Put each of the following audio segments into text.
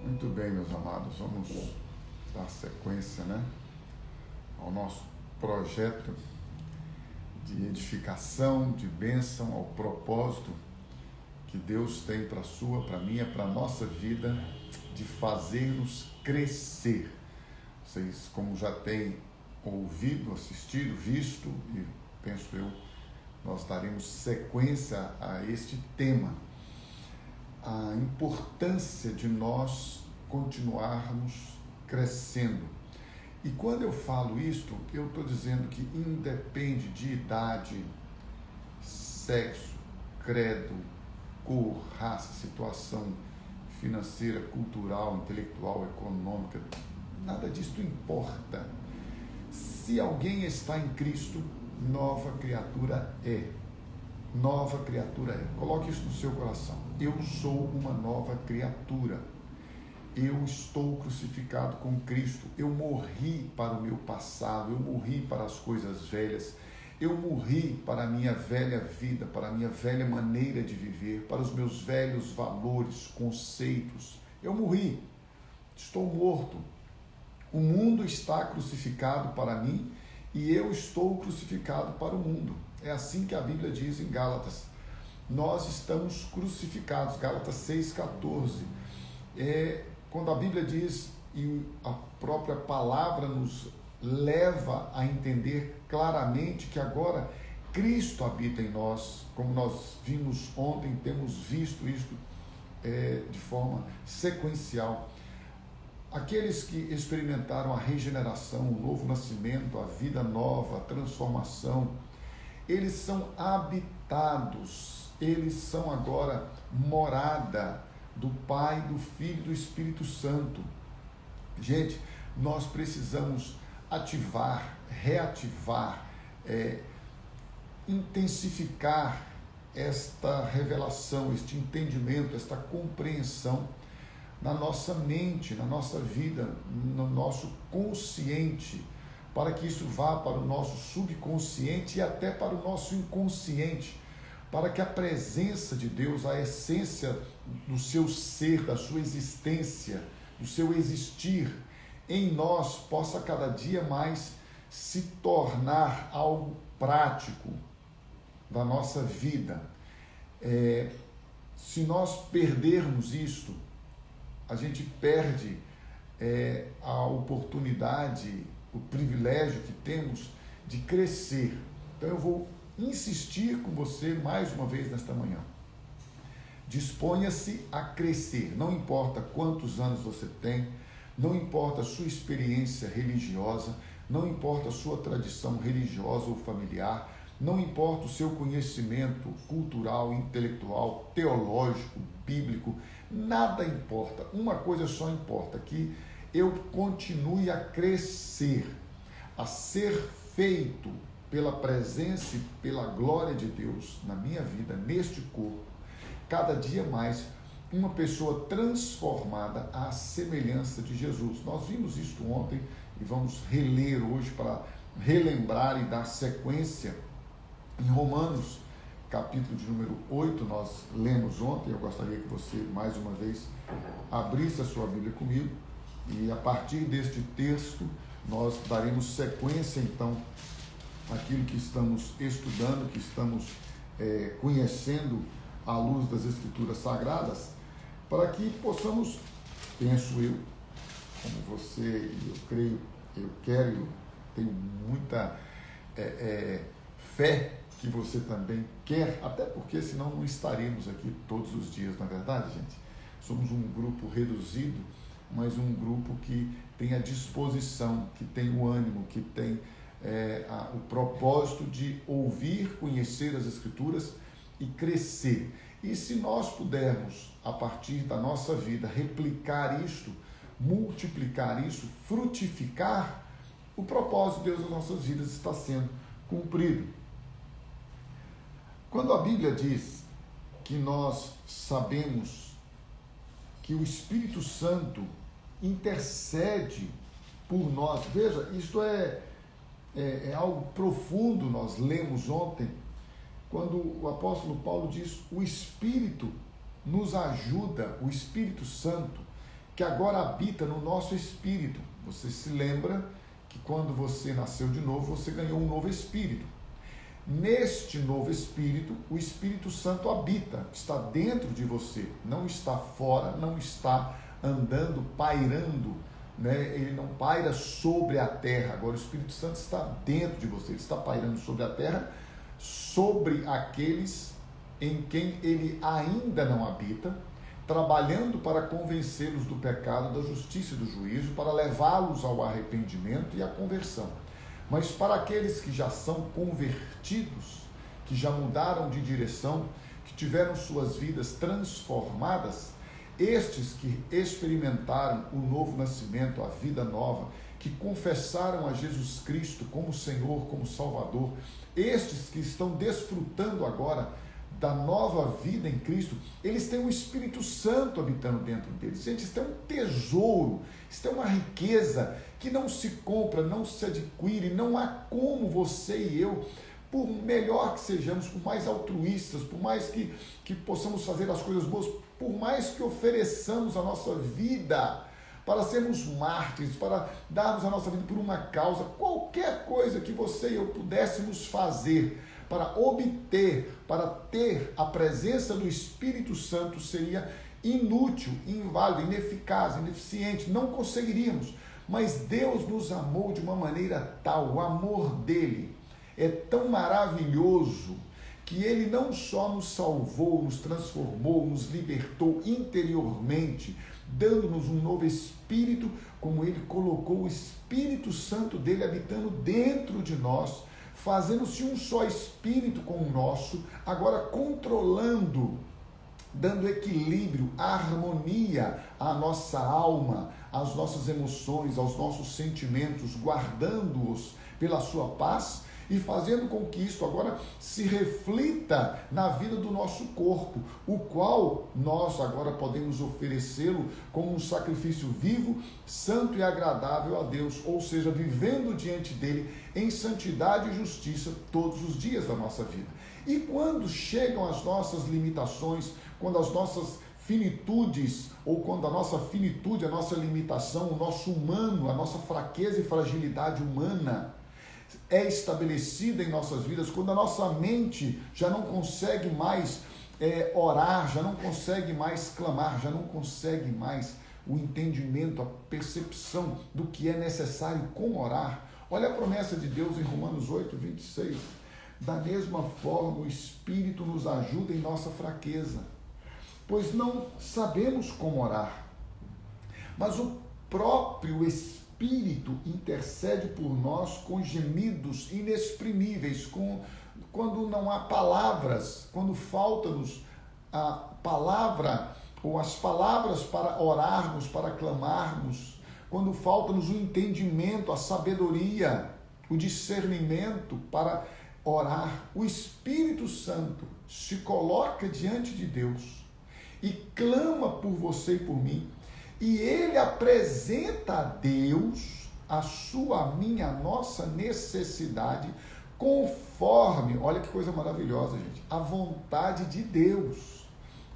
Muito bem, meus amados, vamos dar sequência, ao nosso projeto de edificação, de bênção, ao propósito que Deus tem para a sua, para a minha, para a nossa vida, de fazer-nos crescer. Vocês, como já têm ouvido, assistido, visto, e penso eu, nós daremos sequência a este tema, a importância de nós continuarmos crescendo. E quando eu falo isto, eu estou dizendo que independe de idade, sexo, credo, cor, raça, situação financeira, cultural, intelectual, econômica, nada disso importa. Se alguém está em Cristo, nova criatura é. Nova criatura é. Coloque isso no seu coração. Eu sou uma nova criatura. Eu estou crucificado com Cristo. Eu morri para o meu passado. Eu morri para as coisas velhas. Eu morri para a minha velha vida, para a minha velha maneira de viver, para os meus velhos valores, conceitos. Eu morri. Estou morto. O mundo está crucificado para mim e eu estou crucificado para o mundo. É assim que a Bíblia diz em Gálatas. Nós estamos crucificados. Gálatas 6,14. Quando a Bíblia diz, e a própria palavra nos leva a entender claramente que agora Cristo habita em nós, como nós vimos ontem, temos visto isto de forma sequencial. Aqueles que experimentaram a regeneração, o novo nascimento, a vida nova, a transformação, eles são habitados, eles são agora morada do Pai, do Filho e do Espírito Santo. Gente, nós precisamos ativar, reativar, intensificar esta revelação, este entendimento, esta compreensão na nossa mente, na nossa vida, no nosso consciente, para que isso vá para o nosso subconsciente e até para o nosso inconsciente, para que a presença de Deus, a essência do seu ser, da sua existência, do seu existir em nós, possa cada dia mais se tornar algo prático da nossa vida. Se nós perdermos isto, a gente perde a oportunidade, o privilégio que temos de crescer. Então eu vou insistir com você mais uma vez nesta manhã. Disponha-se a crescer, não importa quantos anos você tem, não importa a sua experiência religiosa, não importa a sua tradição religiosa ou familiar, não importa o seu conhecimento cultural, intelectual, teológico, bíblico, nada importa. Uma coisa só importa, que eu continue a crescer, a ser feito pela presença e pela glória de Deus na minha vida, neste corpo, cada dia mais uma pessoa transformada à semelhança de Jesus. Nós vimos isto ontem e vamos reler hoje para relembrar e dar sequência em Romanos, capítulo de número 8, nós lemos ontem. Eu gostaria que você, mais uma vez, abrisse a sua Bíblia comigo e a partir deste texto nós daremos sequência, então, àquilo que estamos estudando, que estamos conhecendo à luz das Escrituras Sagradas, para que possamos, penso eu, como você, e eu creio, eu quero, eu tenho muita fé que você também quer, até porque senão não estaremos aqui todos os dias, na verdade, gente. Somos um grupo reduzido, mas um grupo que tem a disposição, que tem o ânimo, que tem o propósito de ouvir, conhecer as Escrituras e crescer. E se nós pudermos, a partir da nossa vida, replicar isto, multiplicar isso, frutificar, o propósito de Deus nas nossas vidas está sendo cumprido. Quando a Bíblia diz que nós sabemos que o Espírito Santo intercede por nós, veja, isto é algo profundo. Nós lemos ontem, quando o apóstolo Paulo diz: o Espírito nos ajuda, o Espírito Santo que agora habita no nosso espírito. Você se lembra que quando você nasceu de novo, você ganhou um novo espírito. Neste novo espírito, o Espírito Santo habita, está dentro de você, não está fora, não está andando, pairando, né? Ele não paira sobre a terra. Agora o Espírito Santo está dentro de você, ele está pairando sobre a terra, sobre aqueles em quem ele ainda não habita, trabalhando para convencê-los do pecado, da justiça e do juízo, para levá-los ao arrependimento e à conversão. Mas para aqueles que já são convertidos, que já mudaram de direção, que tiveram suas vidas transformadas, estes que experimentaram o novo nascimento, a vida nova, que confessaram a Jesus Cristo como Senhor, como Salvador, estes que estão desfrutando agora da nova vida em Cristo, eles têm o Espírito Santo habitando dentro deles. Gente, isso é um tesouro, isso é uma riqueza que não se compra, não se adquire, não há como você e eu, por melhor que sejamos, por mais altruístas, por mais que possamos fazer as coisas boas, por mais que ofereçamos a nossa vida para sermos mártires, para darmos a nossa vida por uma causa, qualquer coisa que você e eu pudéssemos fazer para obter, para ter a presença do Espírito Santo seria inútil, inválido, ineficaz, ineficiente, não conseguiríamos. Mas Deus nos amou de uma maneira tal, o amor dele é tão maravilhoso que ele não só nos salvou, nos transformou, nos libertou interiormente, dando-nos um novo espírito, como ele colocou o Espírito Santo dele habitando dentro de nós, fazendo-se um só espírito com o nosso, agora controlando, dando equilíbrio, harmonia à nossa alma, às nossas emoções, aos nossos sentimentos, guardando-os pela sua paz e fazendo com que isto agora se reflita na vida do nosso corpo, o qual nós agora podemos oferecê-lo como um sacrifício vivo, santo e agradável a Deus, ou seja, vivendo diante dele em santidade e justiça todos os dias da nossa vida. E quando chegam as nossas limitações, quando as nossas finitudes, ou quando a nossa finitude, a nossa limitação, o nosso humano, a nossa fraqueza e fragilidade humana é estabelecida em nossas vidas, quando a nossa mente já não consegue mais orar, já não consegue mais clamar, já não consegue mais o entendimento, a percepção do que é necessário como orar. Olha a promessa de Deus em Romanos 8, 26. Da mesma forma, o Espírito nos ajuda em nossa fraqueza, pois não sabemos como orar, mas o próprio Espírito intercede por nós com gemidos inexprimíveis, quando não há palavras, quando falta-nos a palavra ou as palavras para orarmos, para clamarmos, quando falta-nos o entendimento, a sabedoria, o discernimento para orar. O Espírito Santo se coloca diante de Deus e clama por você e por mim, e ele apresenta a Deus a sua, a minha, a nossa necessidade, conforme, olha que coisa maravilhosa, gente, a vontade de Deus.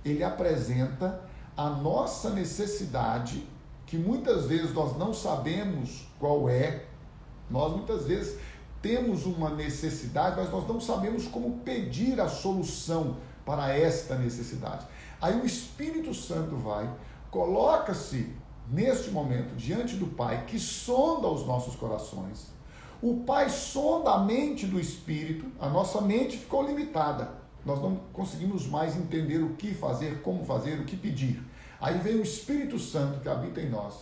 Ele apresenta a nossa necessidade, que muitas vezes nós não sabemos qual é. Nós muitas vezes temos uma necessidade, mas nós não sabemos como pedir a solução para esta necessidade. Aí o Espírito Santo vai, coloca-se neste momento diante do Pai, que sonda os nossos corações. O Pai sonda a mente do Espírito, a nossa mente ficou limitada. Nós não conseguimos mais entender o que fazer, como fazer, o que pedir. Aí vem o Espírito Santo que habita em nós,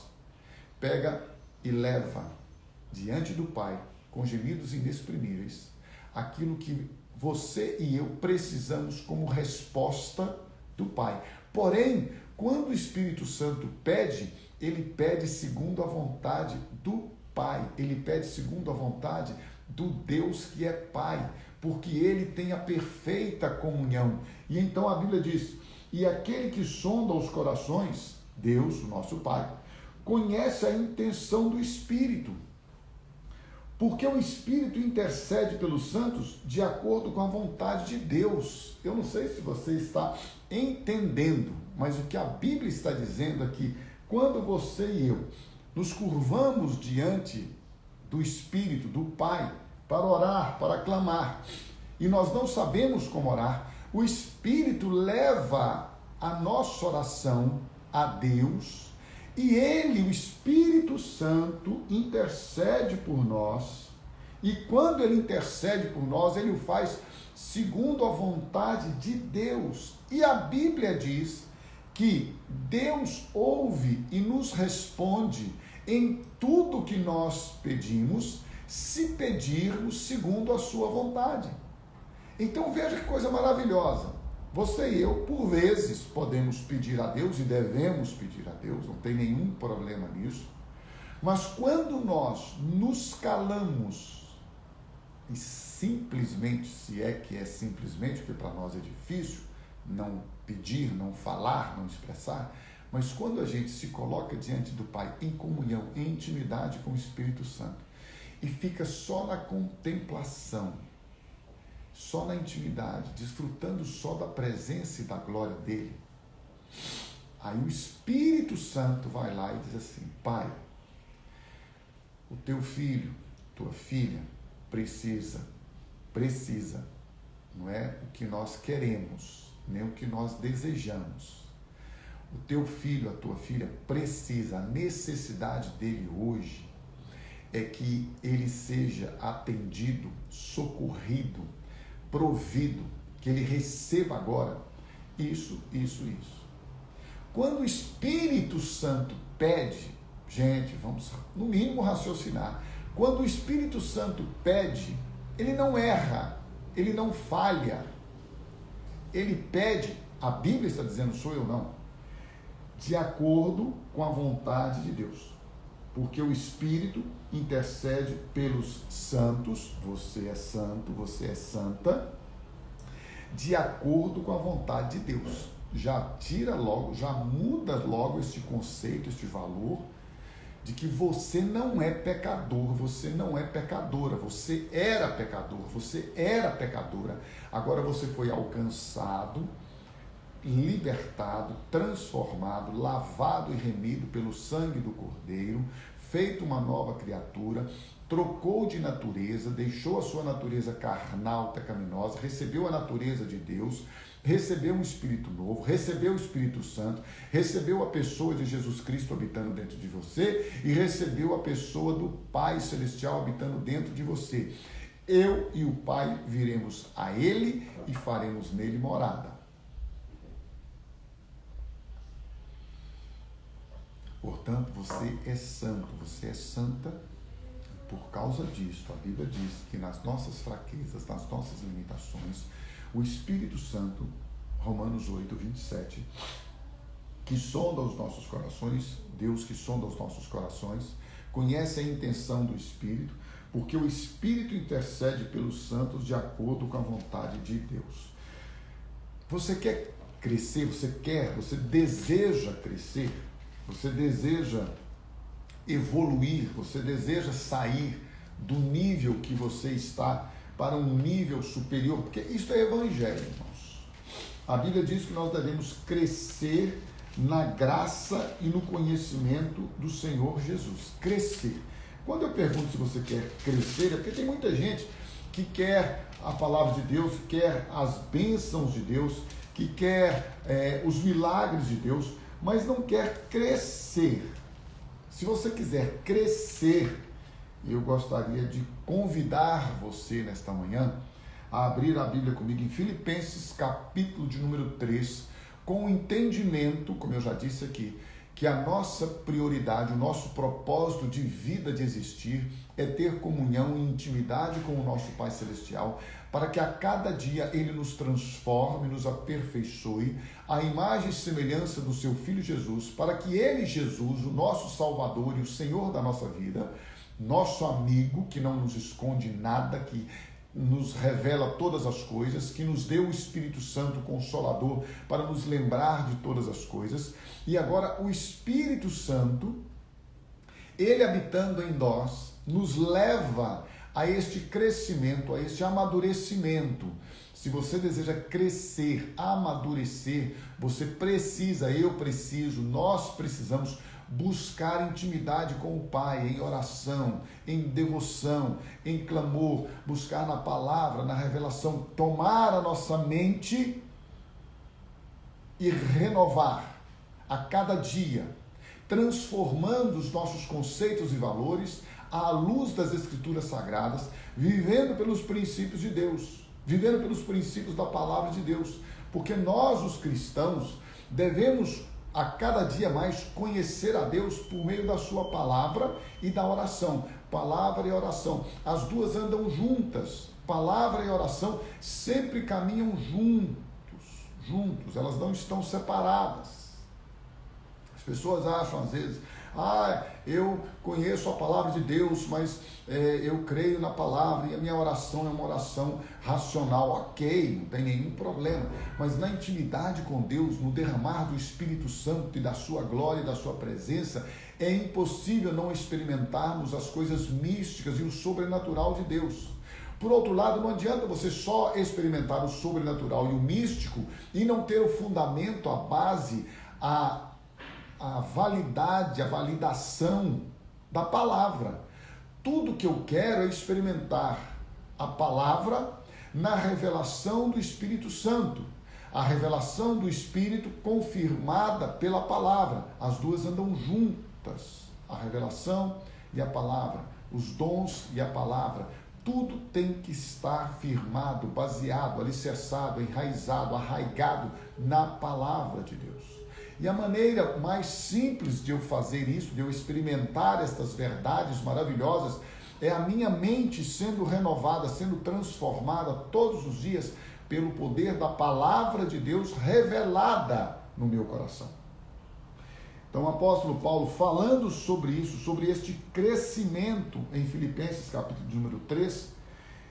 pega e leva diante do Pai, com gemidos inexprimíveis, aquilo que você e eu precisamos como resposta do Pai. Porém, quando o Espírito Santo pede, ele pede segundo a vontade do Pai, ele pede segundo a vontade do Deus que é Pai, porque ele tem a perfeita comunhão. E então a Bíblia diz: e aquele que sonda os corações, Deus, o nosso Pai, conhece a intenção do Espírito, porque o Espírito intercede pelos santos de acordo com a vontade de Deus. Eu não sei se você está entendendo, mas o que a Bíblia está dizendo aqui quando você e eu nos curvamos diante do Espírito, do Pai, para orar, para clamar, e nós não sabemos como orar, o Espírito leva a nossa oração a Deus, e Ele, o Espírito Santo, intercede por nós, e quando Ele intercede por nós, Ele o faz segundo a vontade de Deus. E a Bíblia diz que Deus ouve e nos responde em tudo que nós pedimos, se pedirmos segundo a sua vontade. Então veja que coisa maravilhosa. Você e eu, por vezes, podemos pedir a Deus e devemos pedir a Deus, não tem nenhum problema nisso. Mas quando nós nos calamos e simplesmente, se é que é simplesmente, porque para nós é difícil não pedir, não falar, não expressar, mas quando a gente se coloca diante do Pai em comunhão, em intimidade com o Espírito Santo, e fica só na contemplação, só na intimidade, desfrutando só da presença e da glória dele, aí o Espírito Santo vai lá e diz assim: Pai, o teu filho, tua filha precisa, não é o que nós queremos, nem o que nós desejamos. O teu filho, a tua filha precisa, a necessidade dele hoje é que ele seja atendido, socorrido, provido, que ele receba agora isso. Quando o Espírito Santo pede, gente, vamos no mínimo raciocinar, quando o Espírito Santo pede, ele não erra, ele não falha, ele pede, a Bíblia está dizendo, sou eu não, de acordo com a vontade de Deus, porque o Espírito intercede pelos santos, você é santo, você é santa, de acordo com a vontade de Deus. Já tira logo, já muda logo este conceito, este valor, de que você não é pecador, você não é pecadora, você era pecador, você era pecadora, agora você foi alcançado, libertado, transformado, lavado e remido pelo sangue do Cordeiro, feito uma nova criatura, trocou de natureza, deixou a sua natureza carnal, pecaminosa, recebeu a natureza de Deus, recebeu um Espírito novo, recebeu o Espírito Santo, recebeu a pessoa de Jesus Cristo habitando dentro de você e recebeu a pessoa do Pai Celestial habitando dentro de você. Eu e o Pai viremos a Ele e faremos nele morada. Portanto, você é santo, você é santa. Por causa disso, a Bíblia diz que nas nossas fraquezas, nas nossas limitações, o Espírito Santo, Romanos 8, 27, que sonda os nossos corações, Deus que sonda os nossos corações, conhece a intenção do Espírito, porque o Espírito intercede pelos santos de acordo com a vontade de Deus. Você quer crescer, você deseja crescer, você deseja evoluir, você deseja sair do nível que você está para um nível superior, porque isso é evangelho, irmãos. A Bíblia diz que nós devemos crescer na graça e no conhecimento do Senhor Jesus. Crescer. Quando eu pergunto se você quer crescer, é porque tem muita gente que quer a palavra de Deus, que quer as bênçãos de Deus, que quer os milagres de Deus, mas não quer crescer. Se você quiser crescer, eu gostaria de convidar você nesta manhã a abrir a Bíblia comigo em Filipenses capítulo de número 3, com o entendimento, como eu já disse aqui, que a nossa prioridade, o nosso propósito de vida, de existir, é ter comunhão e intimidade com o nosso Pai Celestial, para que a cada dia Ele nos transforme, nos aperfeiçoe, à imagem e semelhança do seu Filho Jesus, para que Ele, Jesus, o nosso Salvador e o Senhor da nossa vida, nosso amigo, que não nos esconde nada, que nos revela todas as coisas, que nos deu o Espírito Santo Consolador para nos lembrar de todas as coisas, e agora o Espírito Santo, Ele habitando em nós, nos leva a este crescimento, a este amadurecimento. Se você deseja crescer, amadurecer, você precisa, eu preciso, nós precisamos buscar intimidade com o Pai, em oração, em devoção, em clamor, buscar na palavra, na revelação, tomar a nossa mente e renovar a cada dia, transformando os nossos conceitos e valores à luz das Escrituras Sagradas, vivendo pelos princípios de Deus, vivendo pelos princípios da palavra de Deus, porque nós, os cristãos, devemos a cada dia mais conhecer a Deus por meio da sua palavra e da oração. Palavra e oração, as duas andam juntas. Palavra e oração sempre caminham juntos, elas não estão separadas. As pessoas acham às vezes, eu conheço a palavra de Deus, mas eu creio na palavra e a minha oração é uma oração racional. Ok, não tem nenhum problema, mas na intimidade com Deus, no derramar do Espírito Santo e da sua glória e da sua presença, é impossível não experimentarmos as coisas místicas e o sobrenatural de Deus. Por outro lado, não adianta você só experimentar o sobrenatural e o místico e não ter o fundamento, a base, a validade, a validação da palavra. Tudo que eu quero é experimentar a palavra na revelação do Espírito Santo. A revelação do Espírito confirmada pela palavra. As duas andam juntas. A revelação e a palavra. Os dons e a palavra. Tudo tem que estar firmado, baseado, alicerçado, enraizado, arraigado na palavra de Deus. E a maneira mais simples de eu fazer isso, de eu experimentar estas verdades maravilhosas, é a minha mente sendo renovada, sendo transformada todos os dias pelo poder da palavra de Deus revelada no meu coração. Então o apóstolo Paulo, falando sobre isso, sobre este crescimento em Filipenses capítulo de número 3,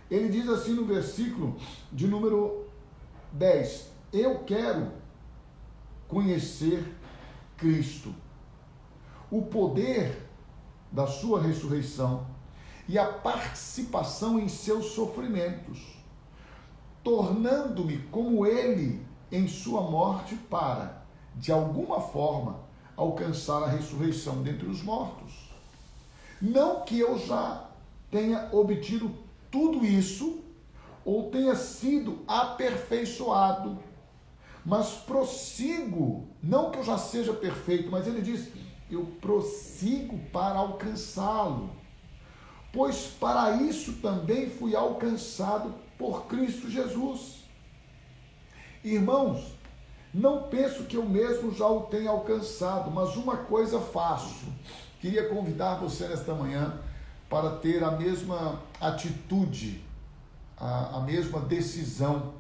ele diz assim no versículo de número 10, eu quero conhecer Cristo, o poder da sua ressurreição e a participação em seus sofrimentos, tornando-me como ele em sua morte para, de alguma forma, alcançar a ressurreição dentre os mortos. Não que eu já tenha obtido tudo isso ou tenha sido aperfeiçoado, mas prossigo, não que eu já seja perfeito, mas ele diz, eu prossigo para alcançá-lo, pois para isso também fui alcançado por Cristo Jesus. Irmãos, não penso que eu mesmo já o tenha alcançado, mas uma coisa faço. Queria convidar você nesta manhã para ter a mesma atitude, a mesma decisão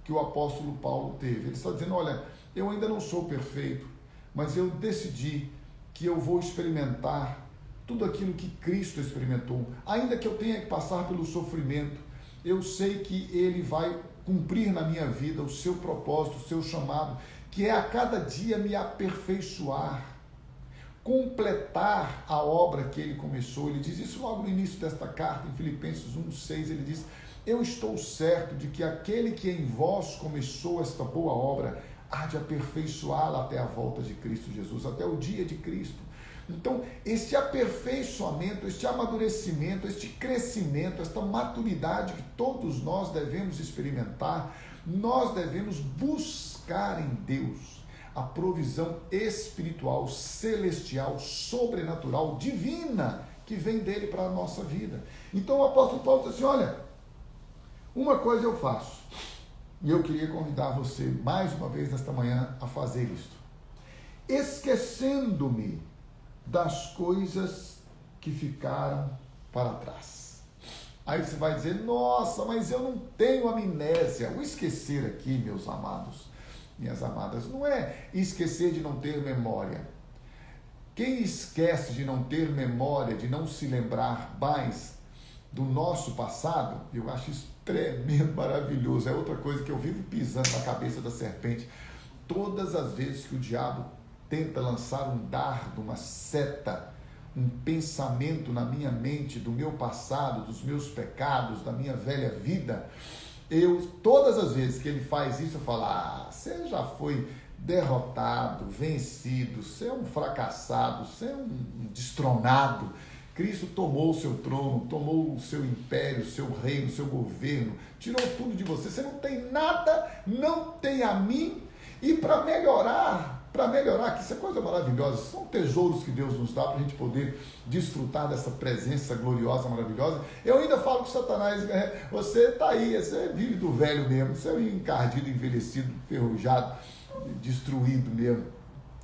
que o apóstolo Paulo teve. Ele está dizendo, olha, eu ainda não sou perfeito, mas eu decidi que eu vou experimentar tudo aquilo que Cristo experimentou. Ainda que eu tenha que passar pelo sofrimento, eu sei que Ele vai cumprir na minha vida o seu propósito, o seu chamado, que é a cada dia me aperfeiçoar, completar a obra que Ele começou. Ele diz isso logo no início desta carta, em Filipenses 1:6, ele diz, eu estou certo de que aquele que em vós começou esta boa obra há de aperfeiçoá-la até a volta de Cristo Jesus, até o dia de Cristo. Então, este aperfeiçoamento, este amadurecimento, este crescimento, esta maturidade que todos nós devemos experimentar, nós devemos buscar em Deus a provisão espiritual, celestial, sobrenatural, divina, que vem dele para a nossa vida. Então o apóstolo Paulo diz assim, olha, uma coisa eu faço, e eu queria convidar você mais uma vez nesta manhã a fazer isto, esquecendo-me das coisas que ficaram para trás. Aí você vai dizer, nossa, mas eu não tenho amnésia. O esquecer aqui, meus amados, minhas amadas, não é esquecer de não ter memória. Quem esquece de não ter memória, de não se lembrar mais do nosso passado, eu acho isso tremendo, maravilhoso. É outra coisa que eu vivo pisando na cabeça da serpente. Todas as vezes que o diabo tenta lançar um dardo, uma seta, um pensamento na minha mente do meu passado, dos meus pecados, da minha velha vida, todas as vezes que ele faz isso, eu falo, você já foi derrotado, vencido, ser um fracassado, ser um destronado. Cristo tomou o seu trono, tomou o seu império, o seu reino, o seu governo, tirou tudo de você. Você não tem nada, não tem a mim. E para melhorar, que isso é coisa maravilhosa, são tesouros que Deus nos dá para a gente poder desfrutar dessa presença gloriosa, maravilhosa. Eu ainda falo com Satanás, você está aí, você vive do velho mesmo, você é um encardido, envelhecido, enferrujado, destruído mesmo.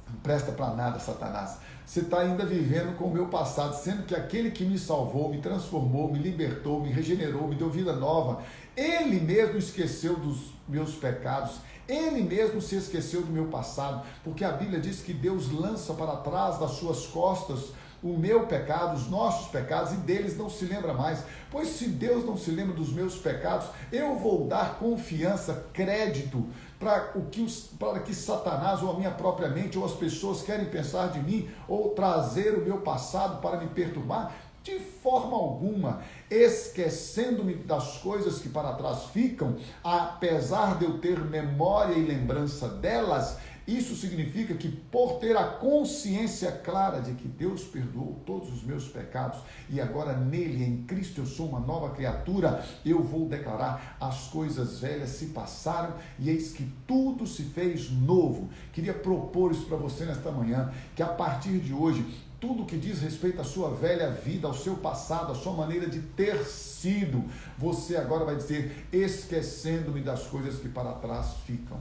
Não presta para nada, Satanás. Você está ainda vivendo com o meu passado, sendo que aquele que me salvou, me transformou, me libertou, me regenerou, me deu vida nova, ele mesmo esqueceu dos meus pecados, ele mesmo se esqueceu do meu passado, porque a Bíblia diz que Deus lança para trás das suas costas o meu pecado, os nossos pecados, e deles não se lembra mais. Pois se Deus não se lembra dos meus pecados, eu vou dar confiança, crédito, para que Satanás ou a minha própria mente ou as pessoas querem pensar de mim ou trazer o meu passado para me perturbar? De forma alguma, esquecendo-me das coisas que para trás ficam, apesar de eu ter memória e lembrança delas. Isso significa que, por ter a consciência clara de que Deus perdoou todos os meus pecados e agora nele, em Cristo, eu sou uma nova criatura, eu vou declarar: as coisas velhas se passaram e eis que tudo se fez novo. Queria propor isso para você nesta manhã, que a partir de hoje, tudo que diz respeito à sua velha vida, ao seu passado, à sua maneira de ter sido, você agora vai dizer: esquecendo-me das coisas que para trás ficam.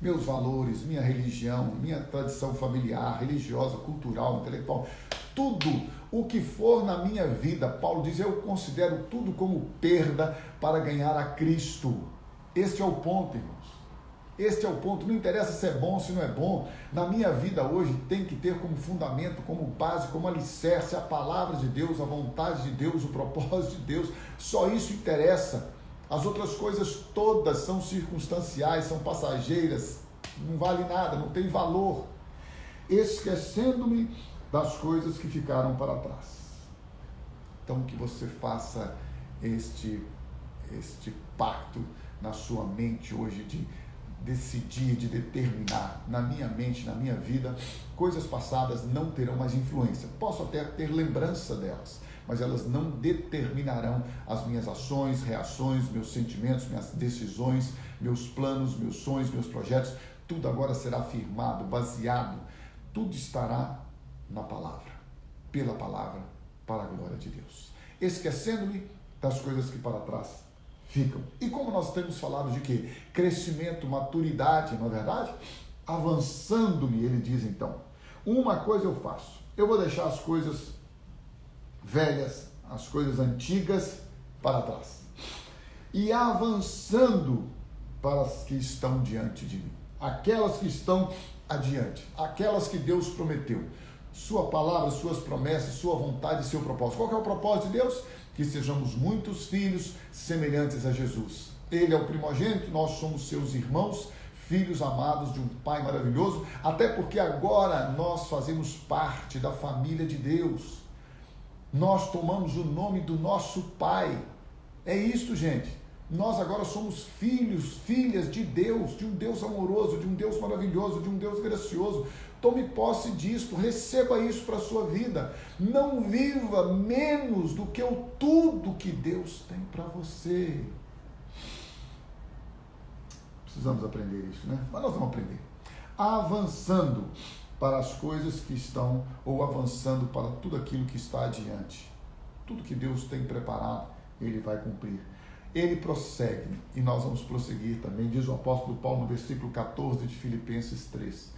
Meus valores, minha religião, minha tradição familiar, religiosa, cultural, intelectual, tudo o que for na minha vida, Paulo diz, eu considero tudo como perda para ganhar a Cristo. Este é o ponto, irmãos. Este é o ponto. Não interessa se é bom, se não é bom. Na minha vida hoje tem que ter como fundamento, como base, como alicerce a palavra de Deus, a vontade de Deus, o propósito de Deus. Só isso interessa. As outras coisas todas são circunstanciais, são passageiras, não vale nada, não tem valor. Esquecendo-me das coisas que ficaram para trás. Então que você faça este pacto na sua mente hoje de decidir, de determinar: na minha mente, na minha vida, coisas passadas não terão mais influência. Posso até ter lembrança delas, mas elas não determinarão as minhas ações, reações, meus sentimentos, minhas decisões, meus planos, meus sonhos, meus projetos. Tudo agora será firmado, baseado, tudo estará na palavra, pela palavra, para a glória de Deus. Esquecendo-me das coisas que para trás ficam. E como nós temos falado de quê? Crescimento, maturidade, não é verdade? Avançando-me, ele diz então, uma coisa eu faço, eu vou deixar as coisas velhas, as coisas antigas para trás, e avançando para as que estão diante de mim, aquelas que estão adiante, aquelas que Deus prometeu, sua palavra, suas promessas, sua vontade e seu propósito. Qual que é o propósito de Deus? Que sejamos muitos filhos semelhantes a Jesus. Ele é o primogênito, nós somos seus irmãos, filhos amados de um Pai maravilhoso, até porque agora nós fazemos parte da família de Deus. Nós tomamos o nome do nosso Pai. É isso, gente. Nós agora somos filhos, filhas de Deus, de um Deus amoroso, de um Deus maravilhoso, de um Deus gracioso. Tome posse disto, receba isso para a sua vida. Não viva menos do que o tudo que Deus tem para você. Precisamos aprender isso, né? Mas nós vamos aprender. Avançando para as coisas que estão, ou avançando para tudo aquilo que está adiante. Tudo que Deus tem preparado, Ele vai cumprir. Ele prossegue, e nós vamos prosseguir também, diz o apóstolo Paulo no versículo 14 de Filipenses 3.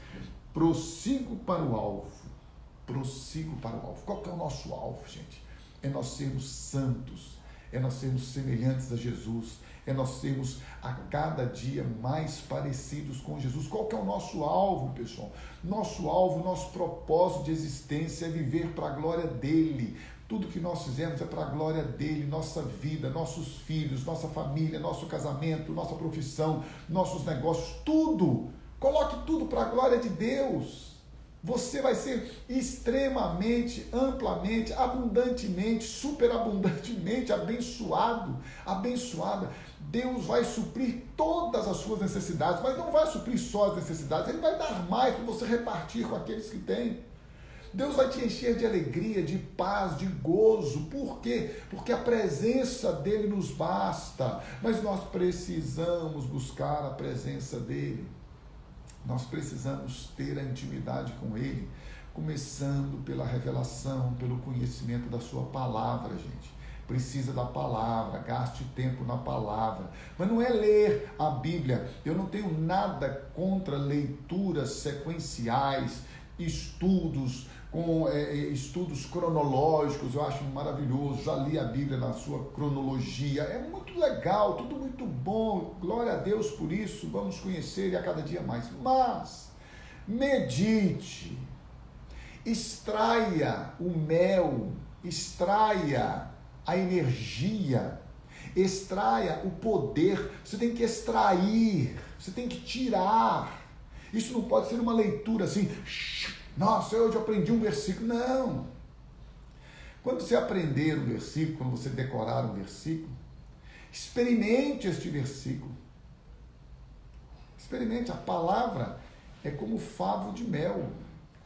Prossigo para o alvo. Prossigo para o alvo. Qual que é o nosso alvo, gente? É nós sermos santos, é nós sermos semelhantes a Jesus, é nós sermos a cada dia mais parecidos com Jesus. Qual que é o nosso alvo, pessoal? Nosso alvo, nosso propósito de existência é viver para a glória dEle. Tudo que nós fizemos é para a glória dEle, nossa vida, nossos filhos, nossa família, nosso casamento, nossa profissão, nossos negócios, tudo. Coloque tudo para a glória de Deus. Você vai ser extremamente, amplamente, abundantemente, superabundantemente abençoado, abençoada. Deus vai suprir todas as suas necessidades, mas não vai suprir só as necessidades, Ele vai dar mais para você repartir com aqueles que têm. Deus vai te encher de alegria, de paz, de gozo. Por quê? Porque a presença dEle nos basta, mas nós precisamos buscar a presença dEle. Nós precisamos ter a intimidade com Ele, começando pela revelação, pelo conhecimento da sua palavra, gente. Precisa da palavra, gaste tempo na palavra. Mas não é ler a Bíblia. Eu não tenho nada contra leituras sequenciais, estudos, com estudos cronológicos, eu acho maravilhoso. Já li a Bíblia na sua cronologia. É muito legal, tudo muito bom. Glória a Deus por isso. Vamos conhecer Ele a cada dia mais. Mas medite, extraia o mel, extraia a energia, extraia o poder. Você tem que extrair, você tem que tirar. Isso não pode ser uma leitura assim, nossa, hoje eu aprendi um versículo. Não. Quando você aprender um versículo, quando você decorar um versículo, experimente este versículo. Experimente. A palavra é como favo de mel.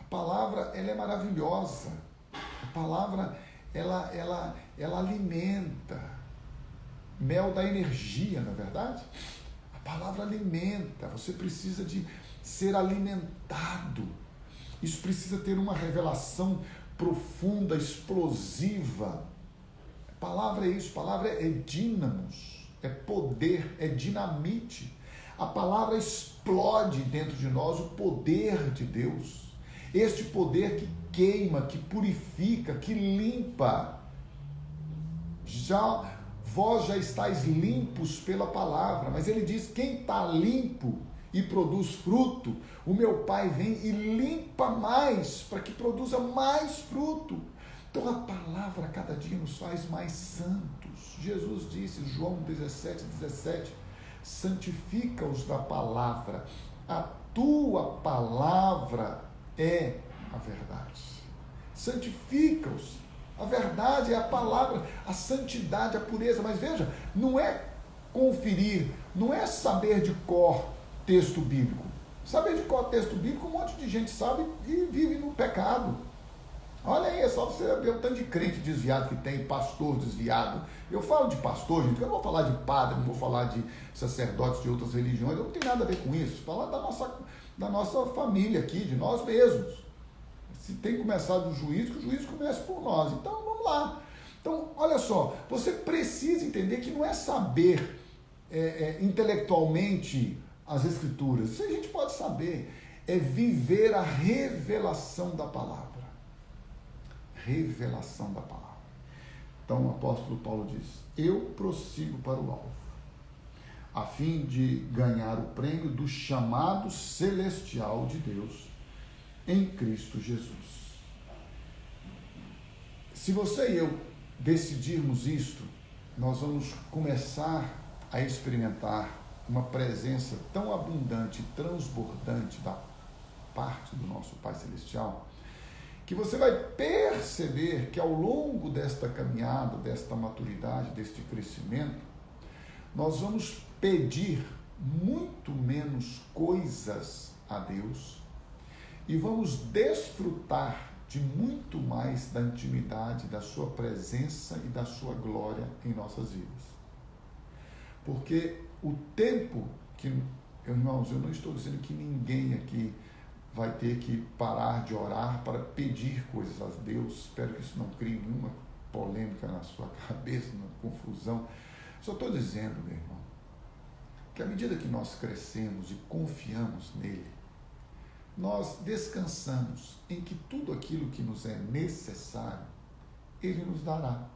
A palavra, ela é maravilhosa. A palavra, ela alimenta. Mel dá energia, não é verdade? A palavra alimenta. Você precisa de ser alimentado. Isso precisa ter uma revelação profunda, explosiva. A palavra é isso, a palavra é dínamos, é poder, é dinamite. A palavra explode dentro de nós o poder de Deus. Este poder que queima, que purifica, que limpa. Vós já estáis limpos pela palavra, mas ele diz, quem está limpo e produz fruto, o meu Pai vem e limpa mais, para que produza mais fruto. Então a palavra cada dia nos faz mais santos. Jesus disse, João 17, santifica-os da palavra, a tua palavra é a verdade. Santifica-os, a verdade é a palavra, a santidade, a pureza. Mas veja, não é conferir, não é saber de cor texto bíblico. Saber de qual texto bíblico, um monte de gente sabe e vive no pecado. Olha aí, é só você ver o tanto de crente desviado que tem, pastor desviado. Eu falo de pastor, gente, eu não vou falar de padre, não vou falar de sacerdotes de outras religiões, eu não tenho nada a ver com isso. Falar da nossa família aqui, de nós mesmos. Se tem começado o juízo, que o juízo comece por nós. Então, vamos lá. Então, olha só, você precisa entender que não é saber intelectualmente as Escrituras, isso a gente pode saber, é viver a revelação da palavra. Revelação da palavra. Então o apóstolo Paulo diz, eu prossigo para o alvo, a fim de ganhar o prêmio do chamado celestial de Deus em Cristo Jesus. Se você e eu decidirmos isto, nós vamos começar a experimentar uma presença tão abundante e transbordante da parte do nosso Pai Celestial, que você vai perceber que ao longo desta caminhada, desta maturidade, deste crescimento, nós vamos pedir muito menos coisas a Deus e vamos desfrutar de muito mais da intimidade, da sua presença e da sua glória em nossas vidas. Porque o tempo que, irmãos, eu não estou dizendo que ninguém aqui vai ter que parar de orar para pedir coisas a Deus. Espero que isso não crie nenhuma polêmica na sua cabeça, uma confusão. Só estou dizendo, meu irmão, que à medida que nós crescemos e confiamos nele, nós descansamos em que tudo aquilo que nos é necessário, ele nos dará.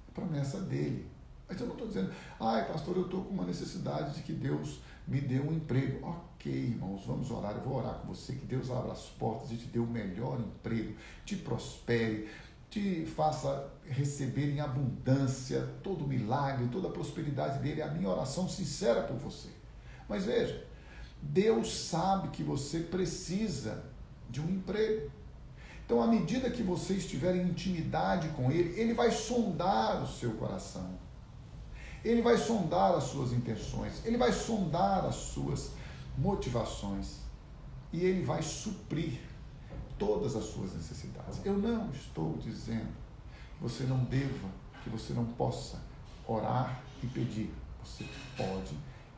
A promessa dele. Mas eu não estou dizendo, pastor, eu estou com uma necessidade de que Deus me dê um emprego. Ok, irmãos, vamos orar, eu vou orar com você, que Deus abra as portas e te dê o melhor emprego, te prospere, te faça receber em abundância todo o milagre, toda a prosperidade dele. É a minha oração sincera por você. Mas veja, Deus sabe que você precisa de um emprego. Então, à medida que você estiver em intimidade com Ele, Ele vai sondar o seu coração. Ele vai sondar as suas intenções. Ele vai sondar as suas motivações. E Ele vai suprir todas as suas necessidades. Eu não estou dizendo que você não deva, que você não possa orar e pedir. Você pode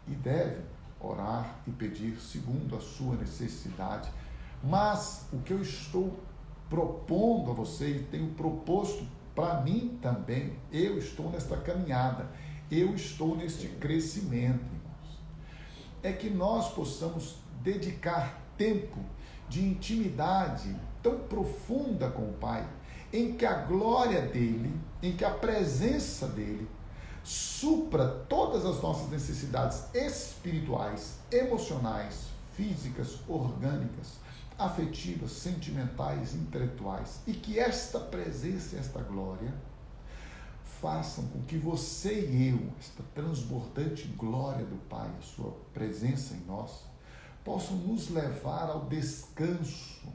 e deve orar e pedir segundo a sua necessidade. Mas o que eu estou propondo a você e tenho proposto para mim também, eu estou nesta caminhada, eu estou neste crescimento, irmãos, é que nós possamos dedicar tempo de intimidade tão profunda com o Pai, em que a glória dele, em que a presença dele supra todas as nossas necessidades espirituais, emocionais, físicas, orgânicas, afetivas, sentimentais, intelectuais, e que esta presença e esta glória façam com que você e eu, esta transbordante glória do Pai, a sua presença em nós, possam nos levar ao descanso,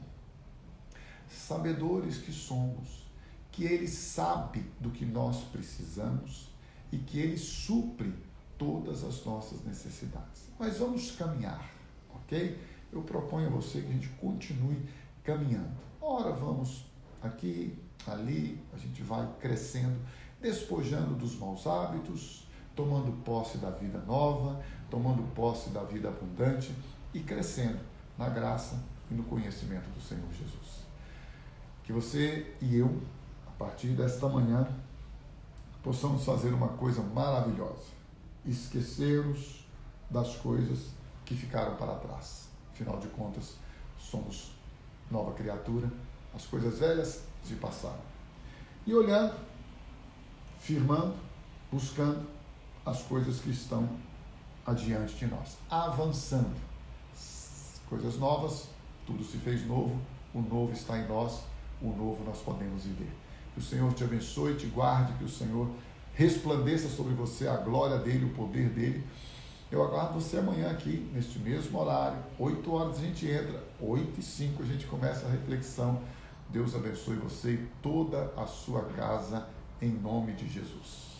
sabedores que somos, que Ele sabe do que nós precisamos e que Ele supre todas as nossas necessidades. Mas vamos caminhar, ok? Eu proponho a você que a gente continue caminhando. Ora, vamos aqui, ali, a gente vai crescendo, despojando dos maus hábitos, tomando posse da vida nova, tomando posse da vida abundante e crescendo na graça e no conhecimento do Senhor Jesus. Que você e eu, a partir desta manhã, possamos fazer uma coisa maravilhosa, esquecer-nos das coisas que ficaram para trás. Afinal de contas, somos nova criatura, as coisas velhas se passaram. E olhando, firmando, buscando as coisas que estão adiante de nós, avançando. Coisas novas, tudo se fez novo, o novo está em nós, o novo nós podemos viver. Que o Senhor te abençoe, te guarde, que o Senhor resplandeça sobre você a glória dele, o poder dele. Eu aguardo você amanhã aqui, neste mesmo horário, 8 horas a gente entra, 8h05 a gente começa a reflexão. Deus abençoe você e toda a sua casa, em nome de Jesus.